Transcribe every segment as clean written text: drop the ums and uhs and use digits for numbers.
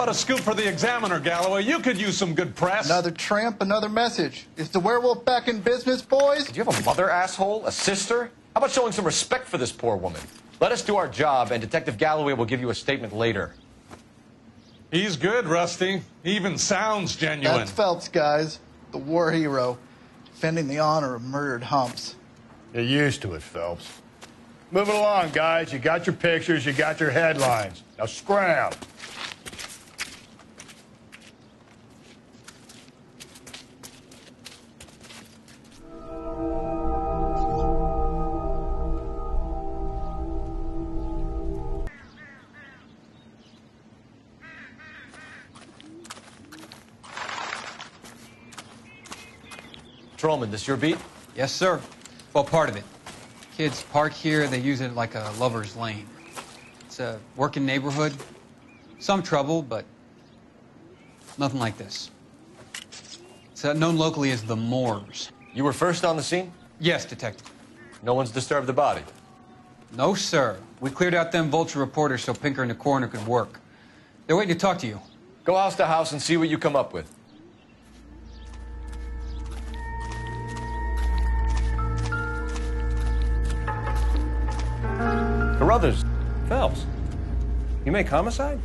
about a scoop for the Examiner, Galloway? You could use some good press. Another tramp, another message. Is the werewolf back in business, boys? Do you have a mother, asshole? A sister? How about showing some respect for this poor woman? Let us do our job, and Detective Galloway will give you a statement later. He's good, Rusty. He even sounds genuine. That's Phelps, guys. The war hero. Defending the honor of murdered humps. You're used to it, Phelps. Move it along, guys. You got your pictures, you got your headlines. Now scram. Patrolman, this your beat? Yes, sir. Well, part of it. Kids park here, they use it like a lover's lane. It's a working neighborhood. Some trouble, but nothing like this. It's known locally as the Moors. You were first on the scene? Yes, Detective. No one's disturbed the body? No, sir. We cleared out them vulture reporters so Pinker and the coroner could work. They're waiting to talk to you. Go house to house and see what you come up with. Carruthers, Phelps, you make homicide?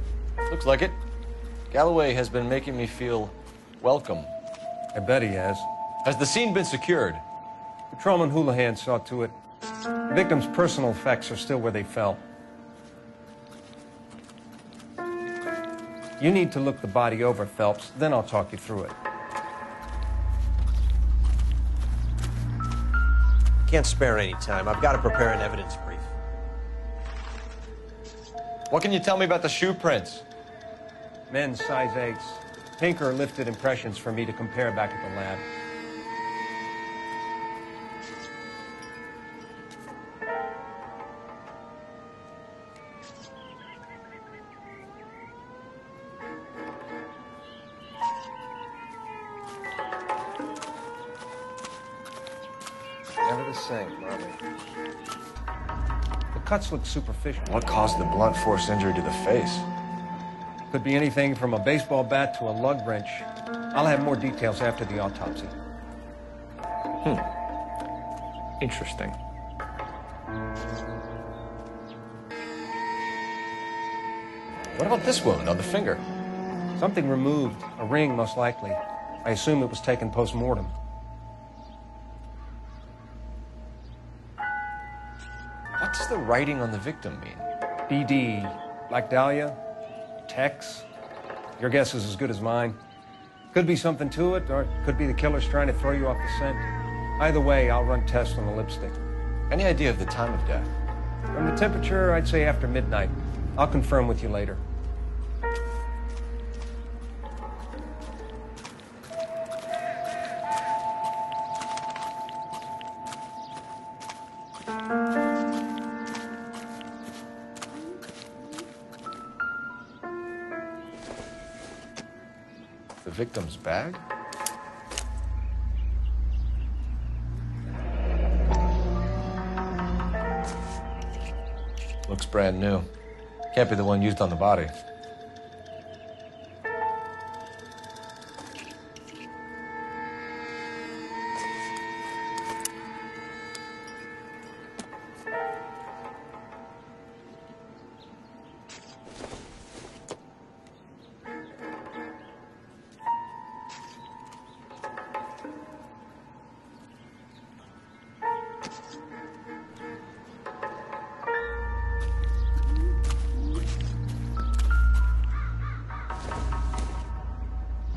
Looks like it. Galloway has been making me feel welcome. I bet he has. Has the scene been secured? Patrolman Houlihan saw to it. The victim's personal effects are still where they fell. You need to look the body over, Phelps, then I'll talk you through it. Can't spare any time. I've got to prepare an evidence brief. What can you tell me about the shoe prints? Men's size 8s. Pinker lifted impressions for me to compare back at the lab. Never the same, are they? The cuts look superficial. What caused the blunt force injury to the face? Could be anything from a baseball bat to a lug wrench. I'll have more details after the autopsy. Interesting. What about this wound on the finger? Something removed. A ring, most likely. I assume it was taken post-mortem. What does the writing on the victim mean? BD. Like Dahlia? Tex? Your guess is as good as mine. Could be something to it, or it could be the killer's trying to throw you off the scent. Either way, I'll run tests on the lipstick. Any idea of the time of death? From the temperature, I'd say after midnight. I'll confirm with you later. The victim's bag? Looks brand new. Can't be the one used on the body.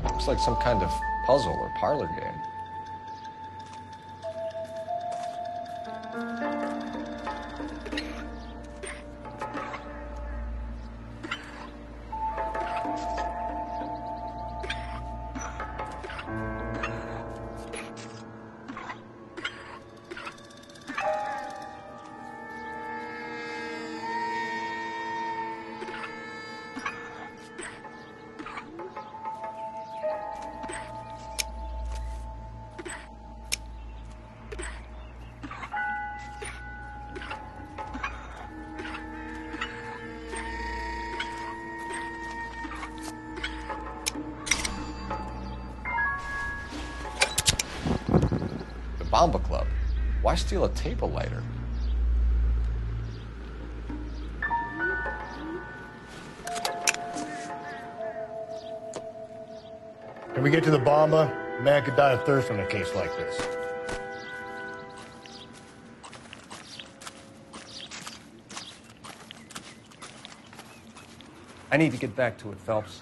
Looks like some kind of puzzle or parlor game. Bomba Club. Why steal a table lighter? Can we get to the Bomba? A man could die of thirst on a case like this. I need to get back to it, Phelps.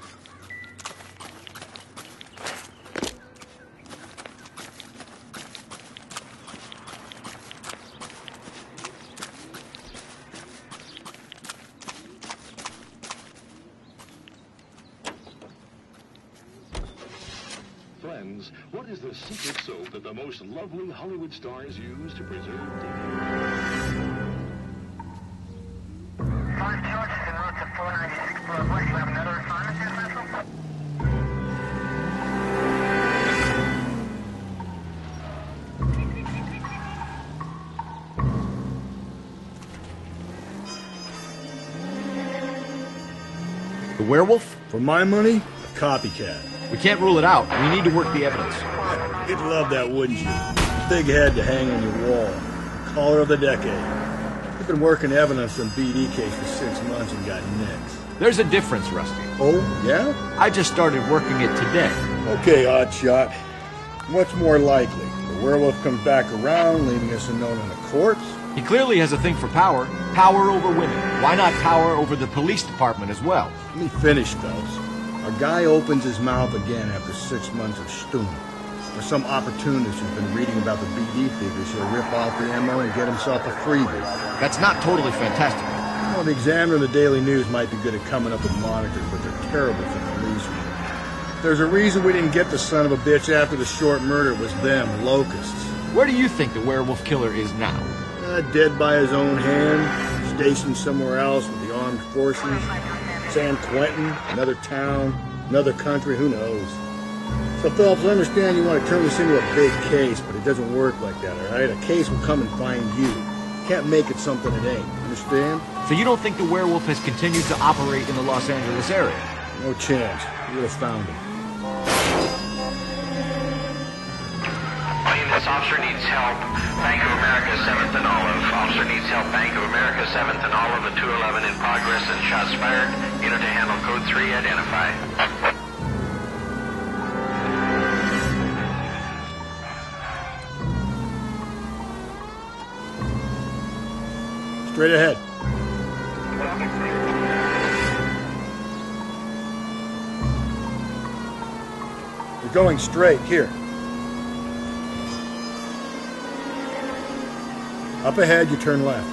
Friends, what is the secret soap that the most lovely Hollywood stars use to preserve dignity? The werewolf? For my money, a copycat. We can't rule it out. We need to work the evidence. You'd love that, wouldn't you? Big head to hang on your wall. Caller of the decade. You've been working evidence on BD case for 6 months and got nicks. There's a difference, Rusty. Oh, yeah? I just started working it today. Okay, oddshot. What's more likely? The werewolf comes back around, leaving us a note on the corpse? He clearly has a thing for power. Power over women. Why not power over the police department as well? Let me finish, Phelps. A guy opens his mouth again after 6 months of stewing. Or some opportunist who's been reading about the BD figures, he'll rip off the ammo and get himself a freebie. That's not totally fantastic. Well, the Examiner and the Daily News might be good at coming up with monitors, but they're terrible for police work. There's a reason we didn't get the son of a bitch after the short murder. It was them, locusts. Where do you think the werewolf killer is now? Dead by his own hand, stationed somewhere else with the armed forces. San Quentin, another town, another country, who knows? So, Phelps, I understand you want to turn this into a big case, but it doesn't work like that, all right? A case will come and find you. Can't make it something it ain't, understand? So you don't think the werewolf has continued to operate in the Los Angeles area? No chance. You would have found him. This officer needs help. Bank of America, 7th and Olive. Officer needs help. Bank of America, 7th and Olive. A 211 in progress and shots fired. Unit to handle code 3. Identify. Straight ahead. You're going straight. Here. Up ahead, you turn left.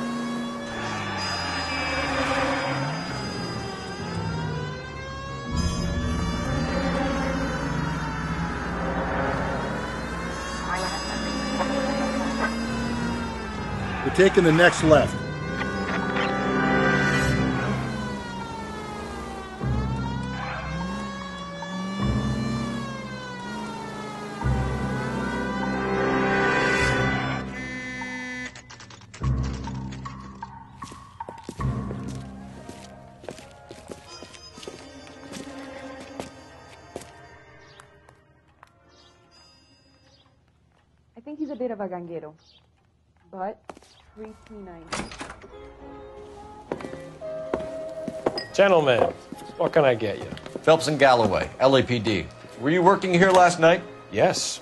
You're taking the next left. I think he's a bit of a ganguero, but pretty nice. Gentlemen, what can I get you? Phelps and Galloway, LAPD. Were you working here last night? Yes.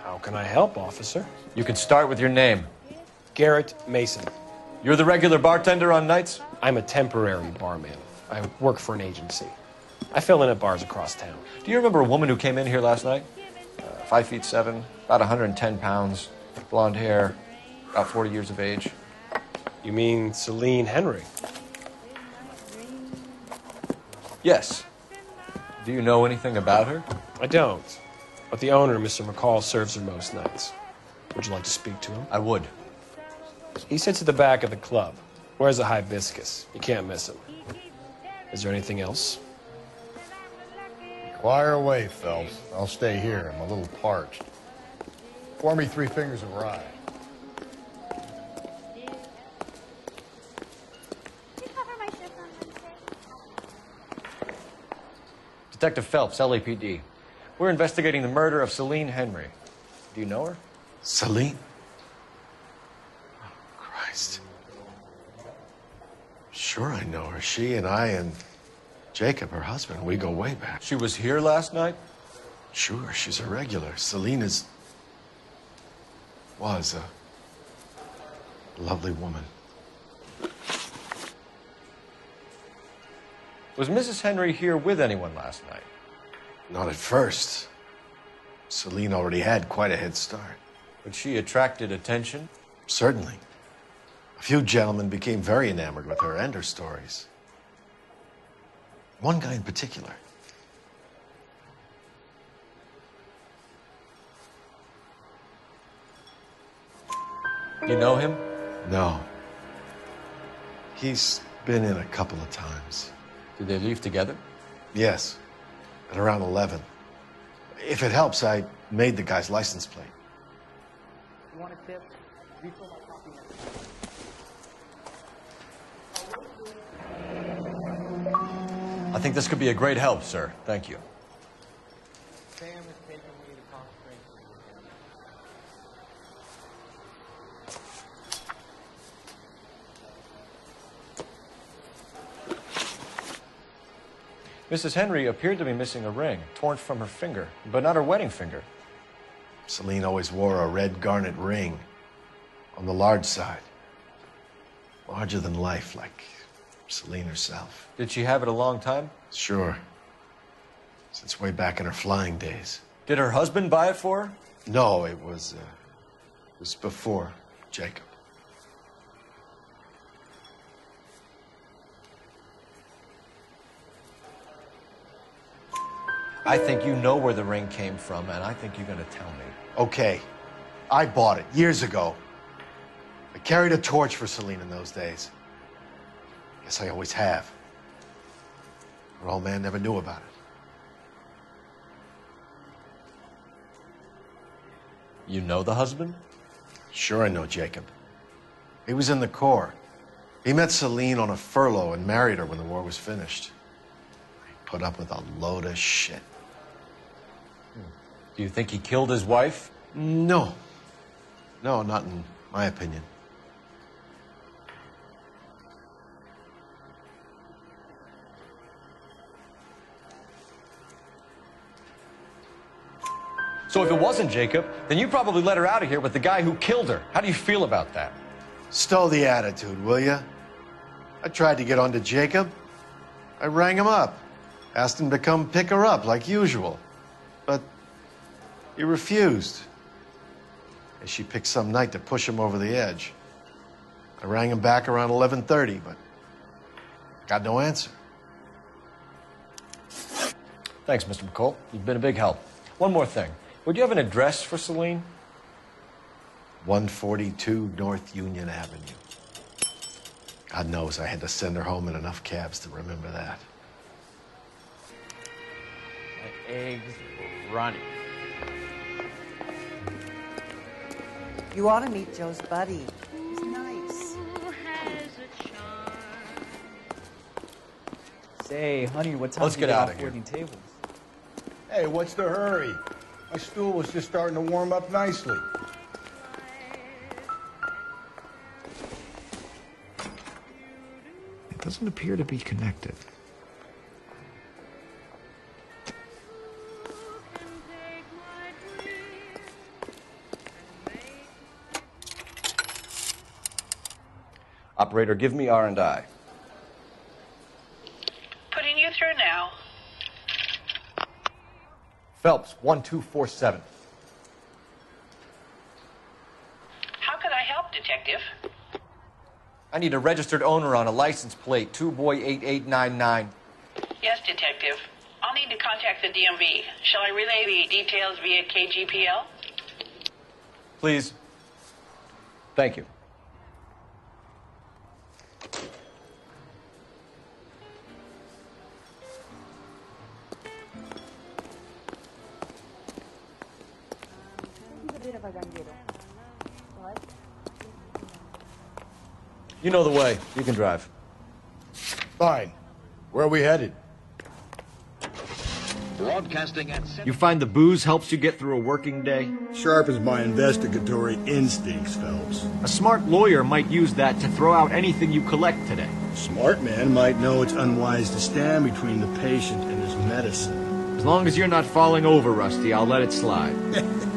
How can I help, officer? You can start with your name. Garrett Mason. You're the regular bartender on nights? I'm a temporary barman. I work for an agency. I fill in at bars across town. Do you remember a woman who came in here last night? 5'7", about 110 pounds, blonde hair, about 40 years of age. You mean Celine Henry? Yes. Do you know anything about her? I don't. But the owner, Mr. McCall, serves her most nights. Would you like to speak to him? I would. He sits at the back of the club. Wears a hibiscus. You can't miss him. Is there anything else? Fire away, Phelps. I'll stay here. I'm a little parched. Pour me 3 fingers of rye. Detective Phelps, LAPD. We're investigating the murder of Celine Henry. Do you know her? Celine? Christ. Sure, I know her. She and I and Jacob, her husband, we go way back. She was here last night? Sure, she's a regular. Selena's... was a lovely woman. Was Mrs. Henry here with anyone last night? Not at first. Selena already had quite a head start. But she attracted attention? Certainly. A few gentlemen became very enamored with her and her stories. One guy in particular. You know him? No. He's been in a couple of times. Did they leave together? Yes, at around 11. If it helps, I made the guy's license plate. You want a tip? Refill my coffee. I think this could be a great help, sir. Thank you. Sam is taking me to concentration. Mrs. Henry appeared to be missing a ring, torn from her finger, but not her wedding finger. Selena always wore a red garnet ring on the large side. Larger than life, like Selena herself. Did she have it a long time? Sure. Since way back in her flying days. Did her husband buy it for her? No, it was before Jacob. I think you know where the ring came from, and I think you're going to tell me. Okay. I bought it years ago. I carried a torch for Selena in those days. Guess I always have. Her old man never knew about it. You know the husband? Sure I know Jacob. He was in the Corps. He met Celine on a furlough and married her when the war was finished. He put up with a load of shit. Do you think he killed his wife? No. No, not in my opinion. So if it wasn't Jacob, then you probably let her out of here with the guy who killed her. How do you feel about that? Stow the attitude, will ya? I tried to get onto Jacob. I rang him up. Asked him to come pick her up like usual. But he refused. And she picked some night to push him over the edge. I rang him back around 11:30, but got no answer. Thanks, Mr. McCall. You've been a big help. One more thing. Would you have an address for Celine? 142 North Union Avenue. God knows I had to send her home in enough cabs to remember that. My eggs were running. You ought to meet Joe's buddy. He's nice. Say, honey, what time Let's do you get out off of here. waiting tables? Hey, what's the hurry? My stool was just starting to warm up nicely. It doesn't appear to be connected. Operator, give me R&I. Putting you through now. Phelps, 1247. How could I help, Detective? I need a registered owner on a license plate, 2boy8899. Yes, Detective. I'll need to contact the DMV. Shall I relay the details via KGPL? Please. Thank you. He's a bit of a ganguero. But You know the way. You can drive. Fine. Where are we headed? Broadcasting at... You find the booze helps you get through a working day? Sharpens my investigatory instincts, Phelps. A smart lawyer might use that to throw out anything you collect today. A smart man might know it's unwise to stand between the patient and his medicine. As long as you're not falling over, Rusty, I'll let it slide.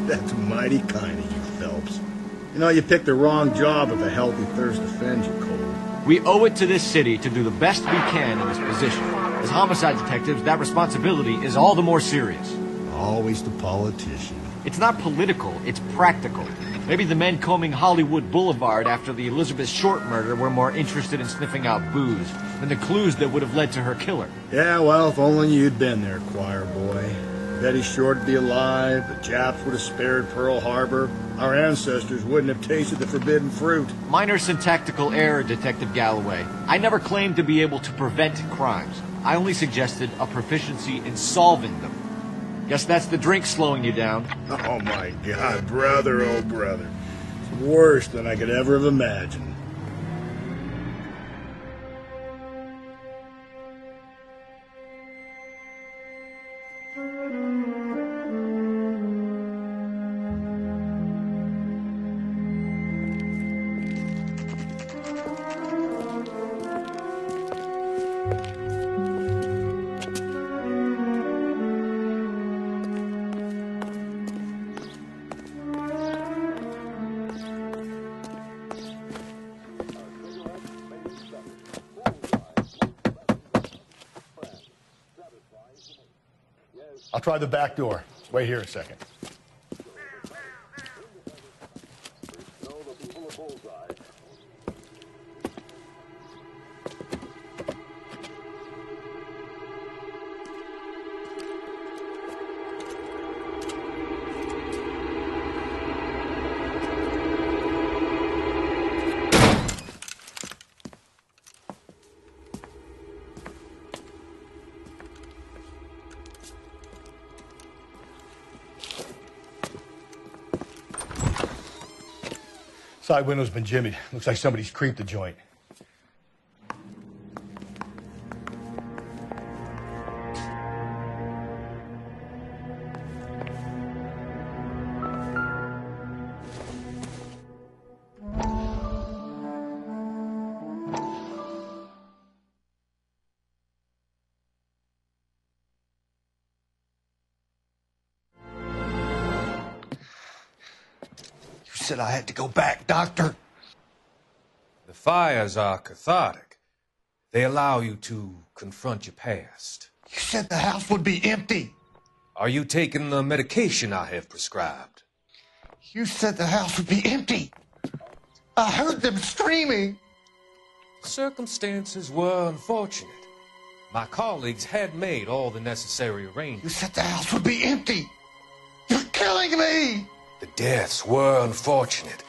That's mighty kind of you, Phelps. You know, you picked the wrong job if a healthy thirst offends you, Cole. We owe it to this city to do the best we can in this position. As homicide detectives, that responsibility is all the more serious. Always the politician. It's not political, it's practical. Maybe the men combing Hollywood Boulevard after the Elizabeth Short murder were more interested in sniffing out booze than the clues that would have led to her killer. Yeah, well, if only you'd been there, choir boy. Betty Short would be alive, the Japs would have spared Pearl Harbor, our ancestors wouldn't have tasted the forbidden fruit. Minor syntactical error, Detective Galloway. I never claimed to be able to prevent crimes. I only suggested a proficiency in solving them. Guess that's the drink slowing you down. Oh my God, brother, oh brother. It's worse than I could ever have imagined. I'll try the back door. Wait here a second. Side window's been jimmied. Looks like somebody's creeped the joint. Said I had to go back, Doctor. The fires are cathartic. They allow you to confront your past. You said the house would be empty. Are you taking the medication I have prescribed? You said the house would be empty. I heard them screaming. Circumstances were unfortunate. My colleagues had made all the necessary arrangements. You said the house would be empty. You're killing me. The deaths were unfortunate,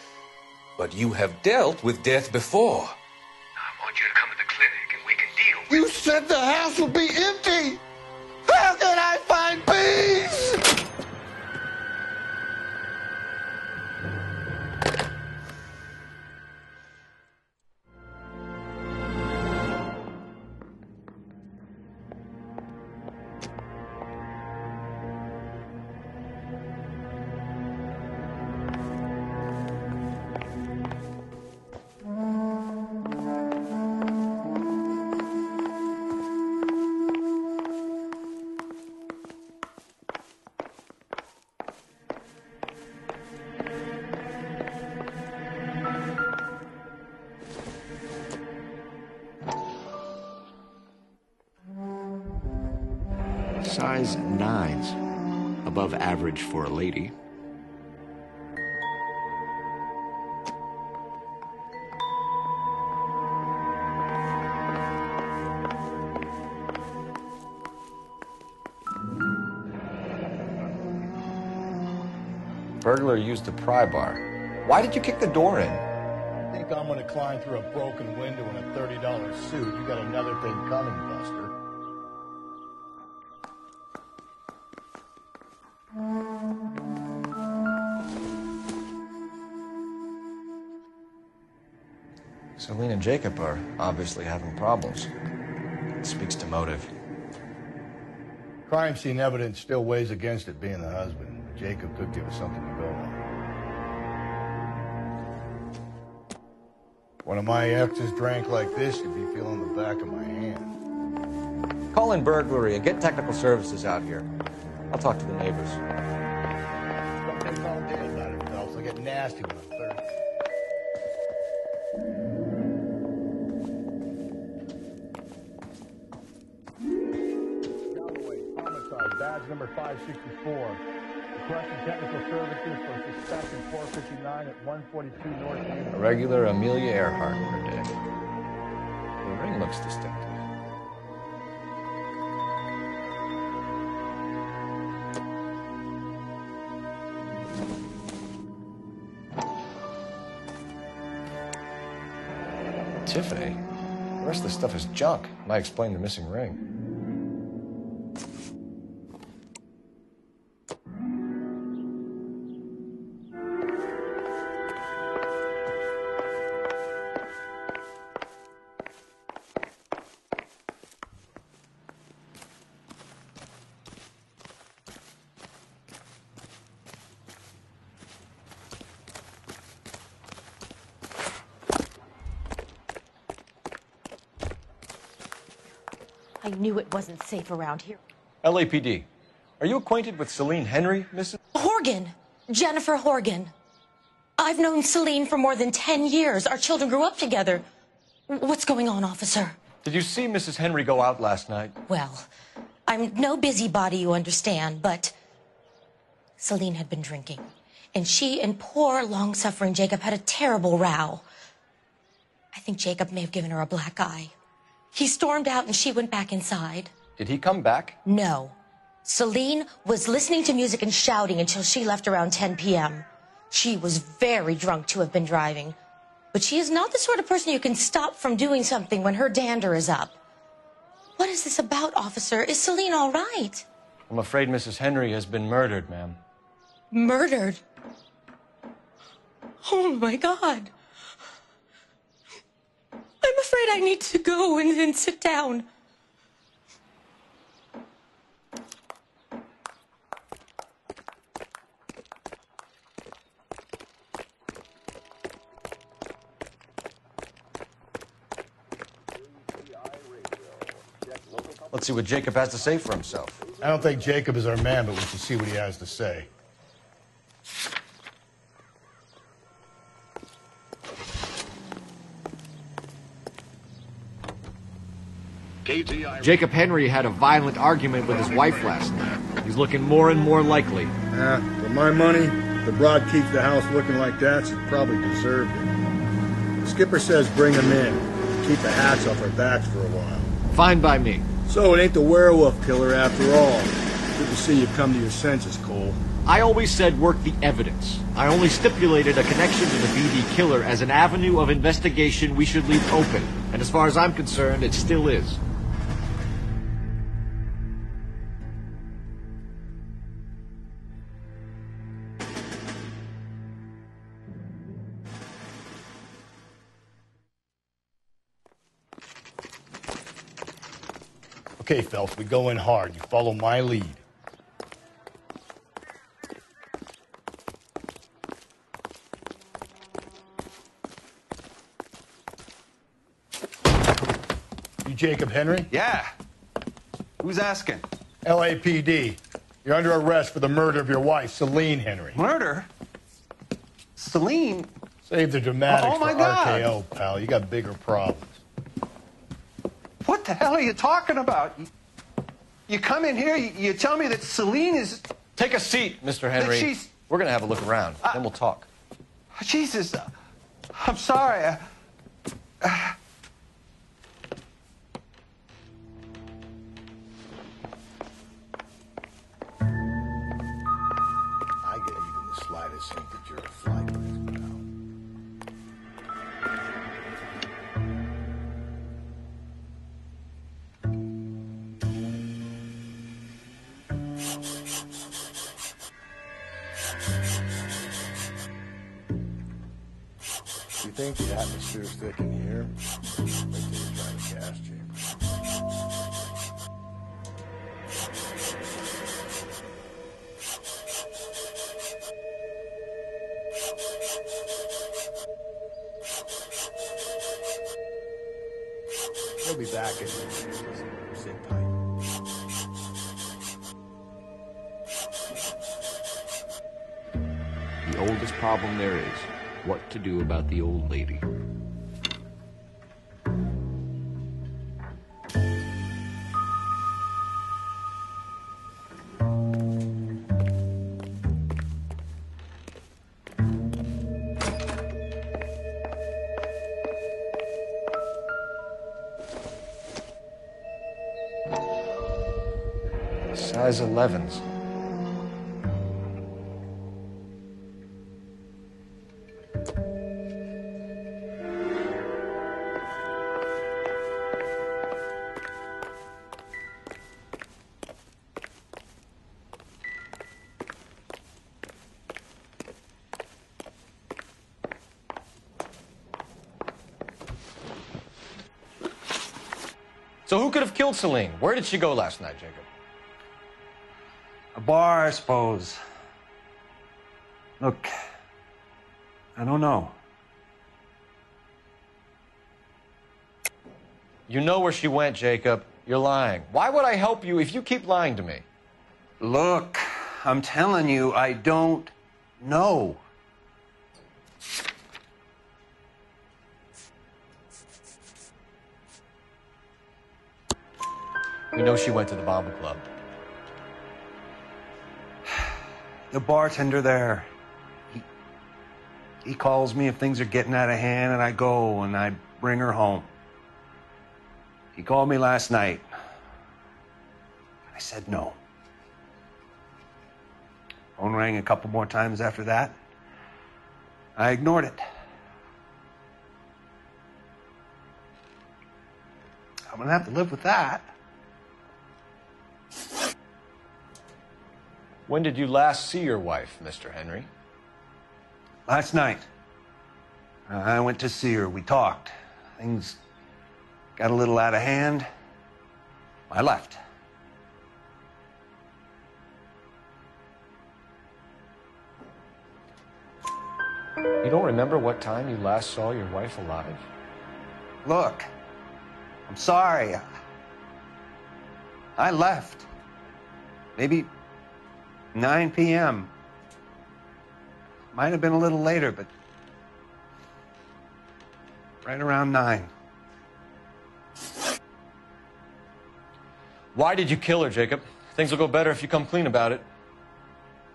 but you have dealt with death before. I want you to come to the clinic and we can deal with it. You said the house would be empty. How can I find peace? Size 9s. Above average for a lady. Burglar used a pry bar. Why did you kick the door in? I think I'm gonna climb through a broken window in a $30 suit. You got another thing coming, Buster. Celine and Jacob are obviously having problems. It speaks to motive. Crime scene evidence still weighs against it being the husband. Jacob could give us something to go on. One of my exes drank like this, you'd be feeling the back of my hand. Call in burglary and get technical services out here. I'll talk to the neighbors. Don't think all day about it, Phelps. I get nasty when I'm thirsty. Badge number 564. Requesting technical services for suspected 459 at 142 North Union. A regular Amelia Earhart per day. The ring looks distinctive. Tiffany? The rest of the stuff is junk. Might explain the missing ring. I knew it wasn't safe around here. LAPD. Are you acquainted with Celine Henry, Mrs.? Horgan. Jennifer Horgan. I've known Celine for more than 10 years. Our children grew up together. What's going on, officer? Did you see Mrs. Henry go out last night? Well, I'm no busybody, you understand, but Celine had been drinking. And she and poor, long-suffering Jacob had a terrible row. I think Jacob may have given her a black eye. He stormed out and she went back inside. Did he come back? No. Celine was listening to music and shouting until she left around 10 p.m. She was very drunk to have been driving. But she is not the sort of person you can stop from doing something when her dander is up. What is this about, officer? Is Celine all right? I'm afraid Mrs. Henry has been murdered, ma'am. Murdered? Oh, my God. I'm afraid I need to go and sit down. Let's see what Jacob has to say for himself. I don't think Jacob is our man, but we should see what he has to say. Jacob Henry had a violent argument with his wife last night. He's looking more and more likely. For my money, if the broad keeps the house looking like that, she probably deserved it. The skipper says bring him in. Keep the hats off our backs for a while. Fine by me. So it ain't the werewolf killer after all. Good to see you come to your senses, Cole. I always said work the evidence. I only stipulated a connection to the BD killer as an avenue of investigation we should leave open. And as far as I'm concerned, it still is. Okay, Phelps, we go in hard. You follow my lead. You Jacob Henry? Yeah. Who's asking? LAPD. You're under arrest for the murder of your wife, Celine Henry. Murder? Celine? Save the dramatics Oh, my for God. RKO, pal. You got bigger problems. What the hell are you talking about? You come in here, you tell me that Celine is... Take a seat, Mr. Henry. She's... We're going to have a look around, then we'll talk. Jesus, I'm sorry. I get even the slightest hint that you're a flight risk, pal. You think the atmosphere's thick in here? Wait till you try the gas chamber. He'll be back in a minute. Sit tight. The oldest problem there is what to do about the old lady. Size 11s. So who could have killed Celine? Where did she go last night, Jacob? A bar, I suppose. Look, I don't know. You know where she went, Jacob. You're lying. Why would I help you if you keep lying to me? Look, I'm telling you, I don't know. We know she went to the Bomba Club. The bartender there, he calls me if things are getting out of hand, and I go and I bring her home. He called me last night. I said no. Phone rang a couple more times after that. I ignored it. I'm gonna have to live with that. When did you last see your wife, Mr. Henry? Last night. I went to see her. We talked. Things got a little out of hand. I left. You don't remember what time you last saw your wife alive? Look, I'm sorry. I left. Maybe 9 p.m. Might have been a little later, but right around 9. Why did you kill her, Jacob? Things will go better if you come clean about it.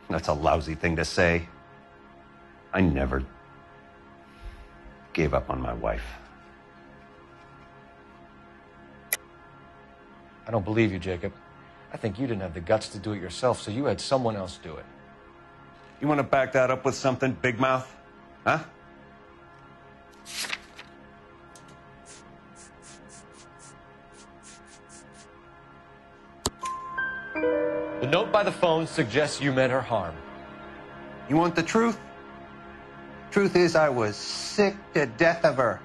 That's a lousy thing to say. I never gave up on my wife. I don't believe you, Jacob. I think you didn't have the guts to do it yourself, so you had someone else do it. You want to back that up with something, Big Mouth? Huh? The note by the phone suggests you meant her harm. You want the truth? Truth is, I was sick to death of her.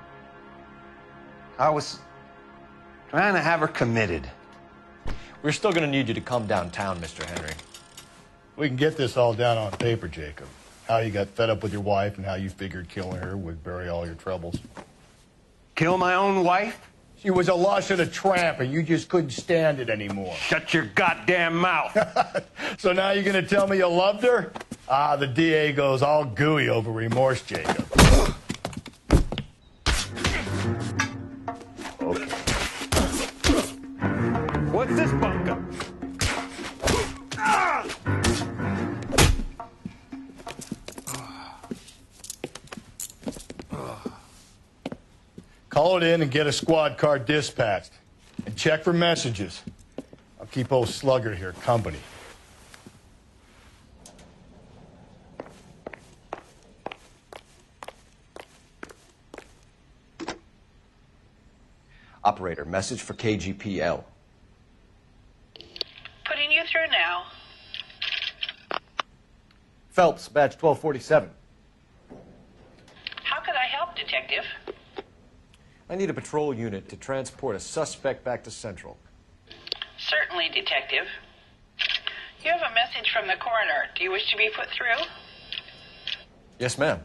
I was trying to have her committed. We're still going to need you to come downtown, Mr. Henry. We can get this all down on paper, Jacob. How you got fed up with your wife and how you figured killing her would bury all your troubles. Kill my own wife? She was a lush and a tramp, and you just couldn't stand it anymore. Shut your goddamn mouth. So now you're going to tell me you loved her? Ah, the DA goes all gooey over remorse, Jacob. Okay. What's this bunker? Call it in and get a squad car dispatched. And check for messages. I'll keep old Slugger here company. Operator, message for KGPL. Putting you through now. Phelps, badge 1247. How could I help, Detective? I need a patrol unit to transport a suspect back to Central. Certainly, Detective. You have a message from the coroner. Do you wish to be put through? Yes, ma'am.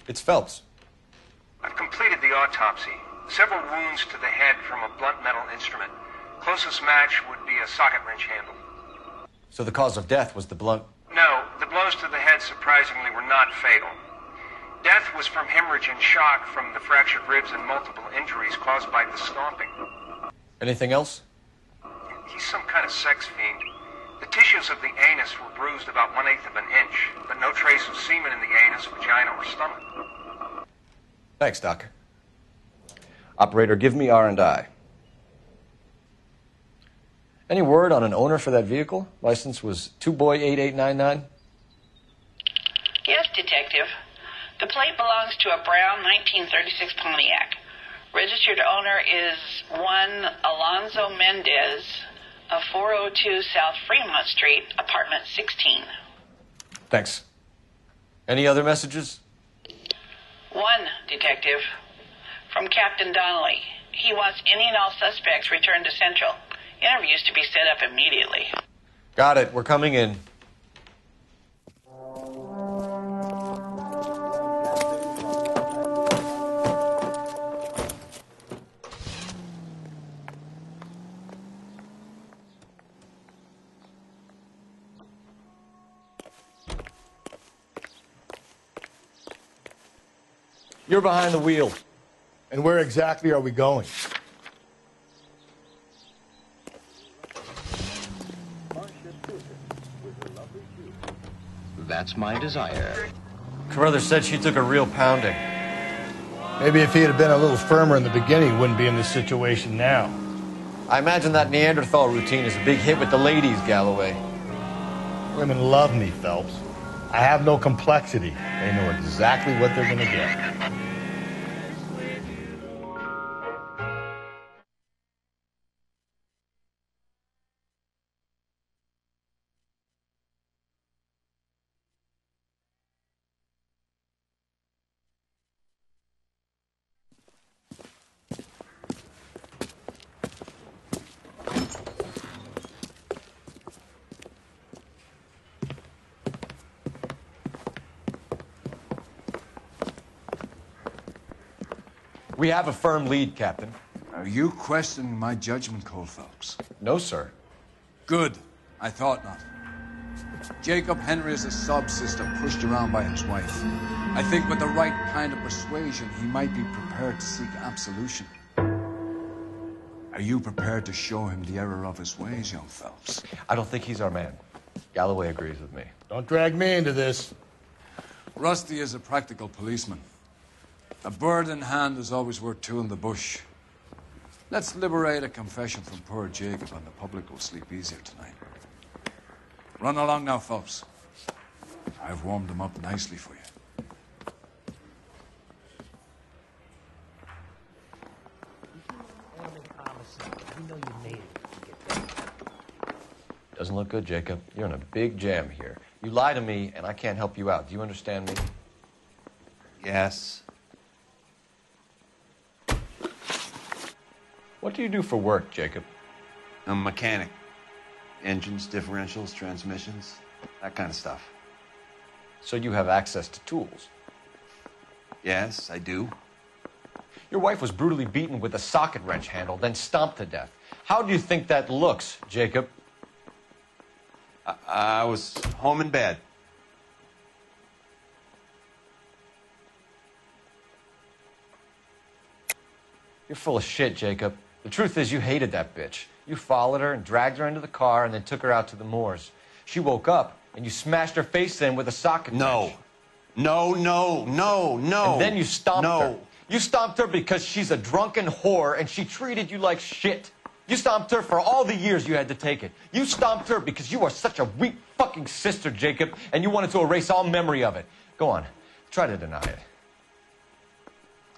It's Phelps. I've completed the autopsy. Several wounds to the head from a blunt metal instrument. Closest match would be a socket wrench handle. So the cause of death was the blunt... No, the blows to the head surprisingly were not fatal. Death was from hemorrhage and shock from the fractured ribs and multiple injuries caused by the stomping. Anything else? He's some kind of sex fiend. The tissues of the anus were bruised about 1/8 of an inch, but no trace of semen in the anus, vagina, or stomach. Thanks, Doc. Operator, give me R&I. Any word on an owner for that vehicle? License was 2boy8899. Yes, Detective. The plate belongs to a brown 1936 Pontiac. Registered owner is one Alonzo Mendez of 402 South Fremont Street, apartment 16. Thanks. Any other messages? One, Detective. From Captain Donnelly. He wants any and all suspects returned to Central. Interviews to be set up immediately. Got it. We're coming in. You're behind the wheel. And where exactly are we going? That's my desire. Carruthers said she took a real pounding. Maybe if he had been a little firmer in the beginning, he wouldn't be in this situation now. I imagine that Neanderthal routine is a big hit with the ladies, Galloway. Women love me, Phelps. I have no complexity. They know exactly what they're going to get. We have a firm lead, Captain. Are you questioning my judgment call, Phelps? No, sir. Good. I thought not. Jacob Henry is a sub-sister pushed around by his wife. I think with the right kind of persuasion, he might be prepared to seek absolution. Are you prepared to show him the error of his ways, young Phelps? I don't think he's our man. Galloway agrees with me. Don't drag me into this. Rusty is a practical policeman. A bird in hand is always worth two in the bush. Let's liberate a confession from poor Jacob, and the public will sleep easier tonight. Run along now, Phelps. I've warmed them up nicely for you. Doesn't look good, Jacob. You're in a big jam here. You lie to me, and I can't help you out. Do you understand me? Yes. What do you do for work, Jacob? I'm a mechanic. Engines, differentials, transmissions, that kind of stuff. So you have access to tools? Yes, I do. Your wife was brutally beaten with a socket wrench handle, then stomped to death. How do you think that looks, Jacob? I was home in bed. You're full of shit, Jacob. The truth is you hated that bitch. You followed her and dragged her into the car and then took her out to the moors. She woke up and you smashed her face in with a socket wrench. No. And then you stomped her. You stomped her because she's a drunken whore and she treated you like shit. You stomped her for all the years you had to take it. You stomped her because you are such a weak fucking sister, Jacob, and you wanted to erase all memory of it. Go on. Try to deny it.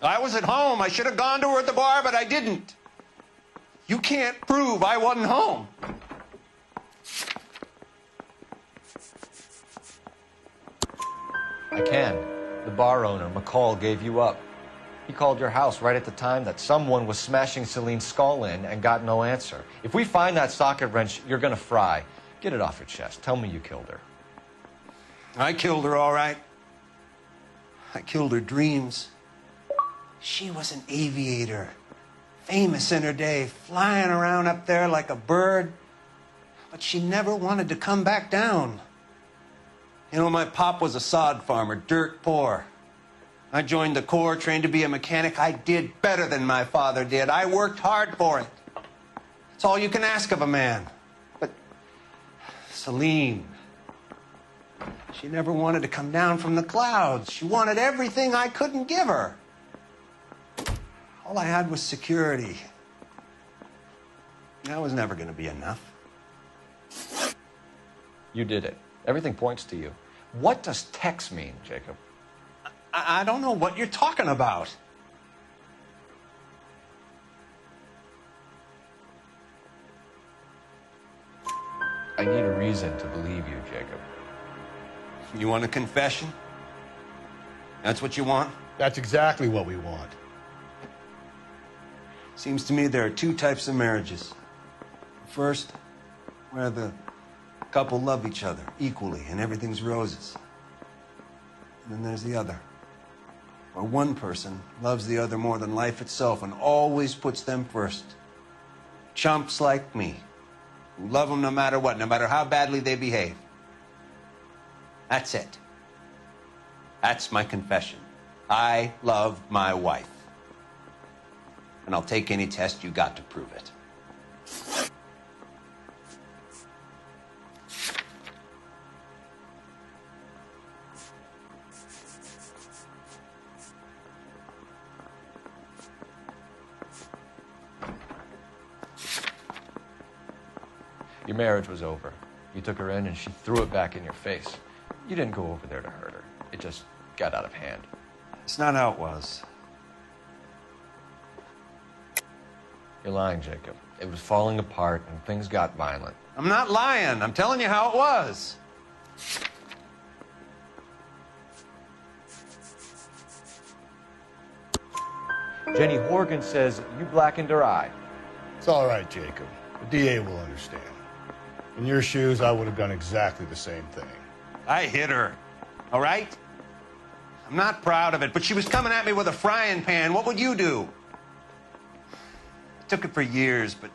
I was at home. I should have gone to her at the bar, but I didn't. You can't prove I wasn't home. I can. The bar owner, McCall, gave you up. He called your house right at the time that someone was smashing Celine's skull in and got no answer. If we find that socket wrench, you're gonna fry. Get it off your chest. Tell me you killed her. I killed her, all right. I killed her dreams. She was an aviator, famous in her day, flying around up there like a bird. But she never wanted to come back down. You know, my pop was a sod farmer, dirt poor. I joined the Corps, trained to be a mechanic. I did better than my father did. I worked hard for it. That's all you can ask of a man. But Celine, she never wanted to come down from the clouds. She wanted everything I couldn't give her. All I had was security. That was never going to be enough. You did it. Everything points to you. What does Tex mean, Jacob? I don't know what you're talking about. I need a reason to believe you, Jacob. You want a confession? That's what you want? That's exactly what we want. Seems to me there are two types of marriages. First, where the couple love each other equally and everything's roses. And then there's the other, where one person loves the other more than life itself and always puts them first. Chumps like me, who love them no matter what, no matter how badly they behave. That's it. That's my confession. I love my wife. And I'll take any test you got to prove it. Your marriage was over. You took her in and she threw it back in your face. You didn't go over there to hurt her. It just got out of hand. It's not how it was. You're lying, Jacob. It was falling apart and things got violent. I'm not lying. I'm telling you how it was. Jenny Horgan says you blackened her eye. It's all right, Jacob. The DA will understand. In your shoes, I would have done exactly the same thing. I hit her, all right? I'm not proud of it, but she was coming at me with a frying pan. What would you do? I took it for years, but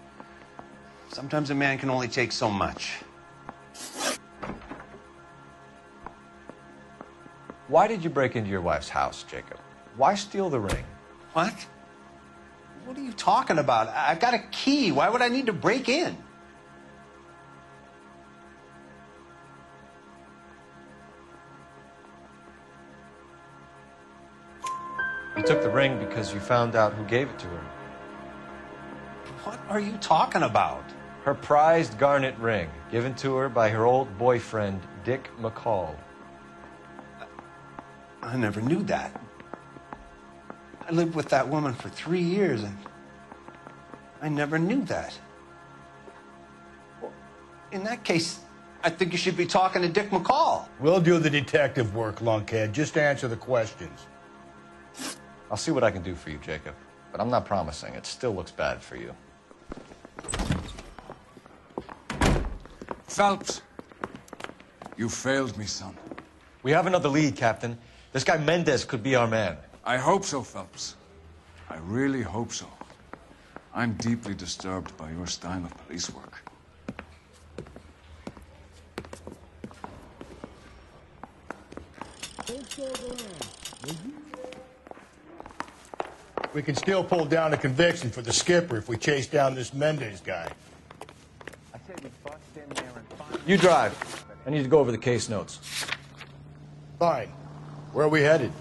sometimes a man can only take so much. Why did you break into your wife's house, Jacob? Why steal the ring? What? What are you talking about? I've got a key. Why would I need to break in? You took the ring because you found out who gave it to her. What are you talking about? Her prized garnet ring, given to her by her old boyfriend, Dick McCall. I never knew that. I lived with that woman for 3 years, and I never knew that. Well, in that case, I think you should be talking to Dick McCall. We'll do the detective work, lunkhead. Just answer the questions. I'll see what I can do for you, Jacob. But I'm not promising. It still looks bad for you. Phelps, you failed me, son. We have another lead, Captain. This guy Mendez could be our man. I hope so, Phelps. I really hope so. I'm deeply disturbed by your style of police work. We can still pull down a conviction for the skipper if we chase down this Mendez guy. You drive. I need to go over the case notes. Fine. Where are we headed?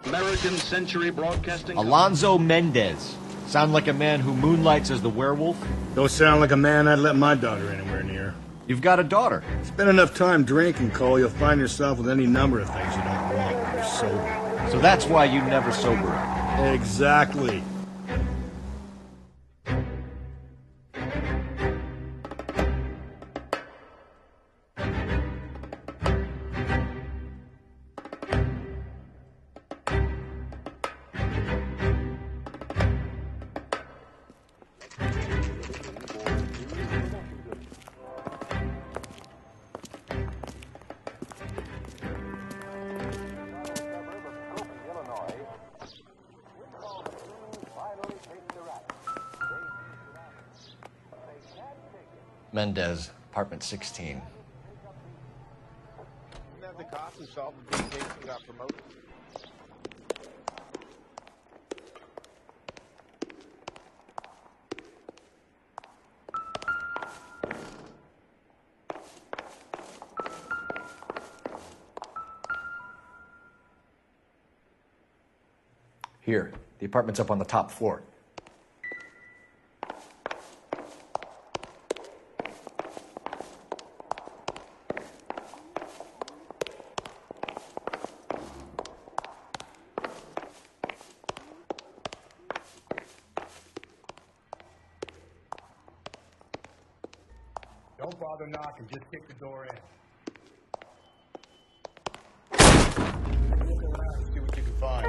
American Century Broadcasting. Alonzo Mendez. Sound like a man who moonlights as the werewolf? Don't sound like a man I'd let my daughter anywhere near. You've got a daughter. Spend enough time drinking, Cole, you'll find yourself with any number of things you don't want when you're sober. So that's why you never sober up. Exactly. Mendez, apartment 16. The cops who solved the big case and got promoted. Here, the apartment's up on the top floor. Don't bother knocking, just kick the door in. Look around and see what you can find.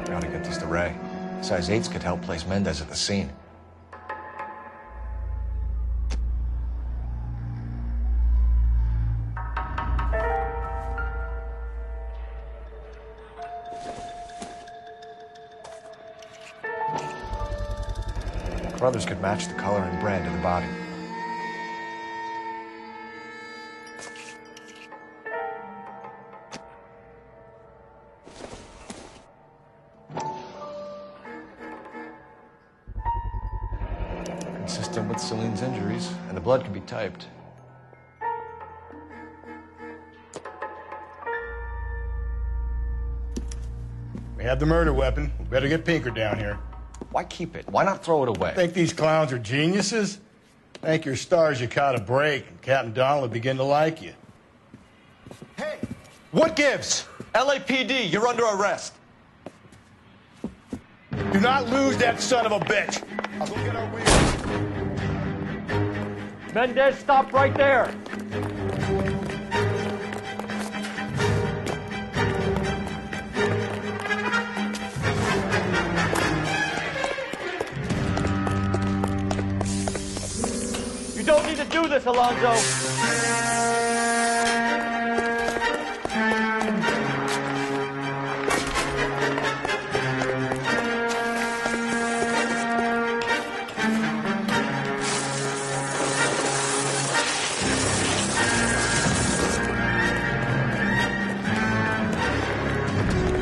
Gotta get this to Ray. Size 8s could help place Mendez at the scene. Brothers could match the color and brand of the body. Consistent with Celine's injuries, and the blood can be typed. We have the murder weapon. We better get Pinker down here. Why keep it? Why not throw it away? Think these clowns are geniuses? Thank your stars you caught a break, and Captain Donald will begin to like you. Hey! What gives? LAPD, you're under arrest. Do not lose that son of a bitch. I'll go get our wheels. Mendez, stop right there! You don't need to do this, Alonzo!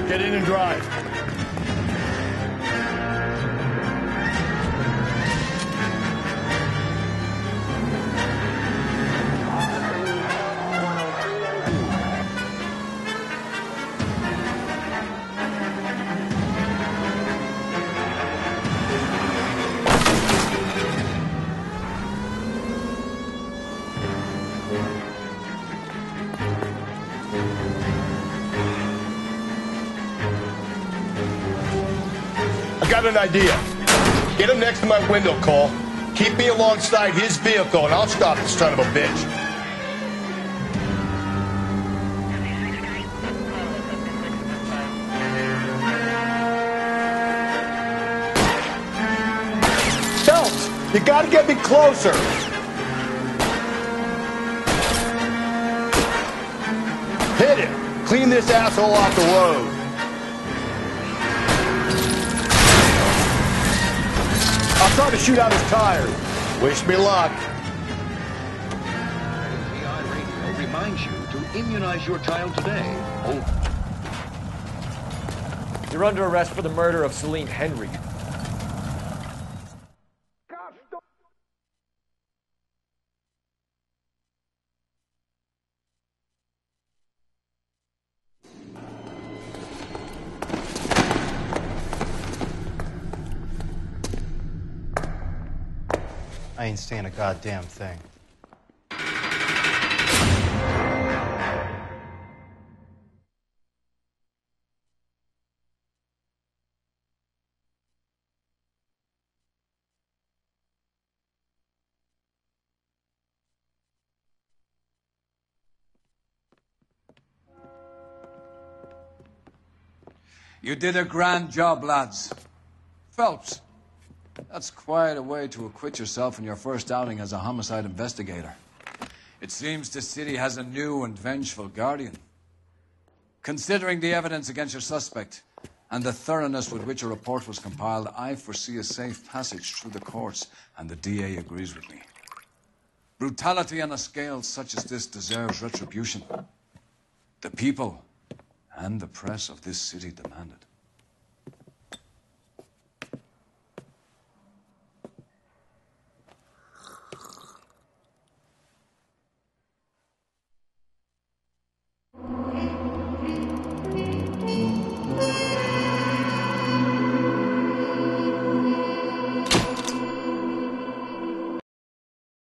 Get in and drive. I got an idea. Get him next to my window, Cole. Keep me alongside his vehicle, and I'll stop this son of a bitch. Phelps, you gotta get me closer. Hit him. Clean this asshole off the road. I'll try to shoot out his tires. Wish me luck. AI Radio reminds you to immunize your child today. You're under arrest for the murder of Celine Henry. I ain't saying a goddamn thing. You did a grand job, lads. Phelps, that's quite a way to acquit yourself in your first outing as a homicide investigator. It seems the city has a new and vengeful guardian. Considering the evidence against your suspect and the thoroughness with which a report was compiled, I foresee a safe passage through the courts, and the DA agrees with me. Brutality on a scale such as this deserves retribution. The people and the press of this city demand it.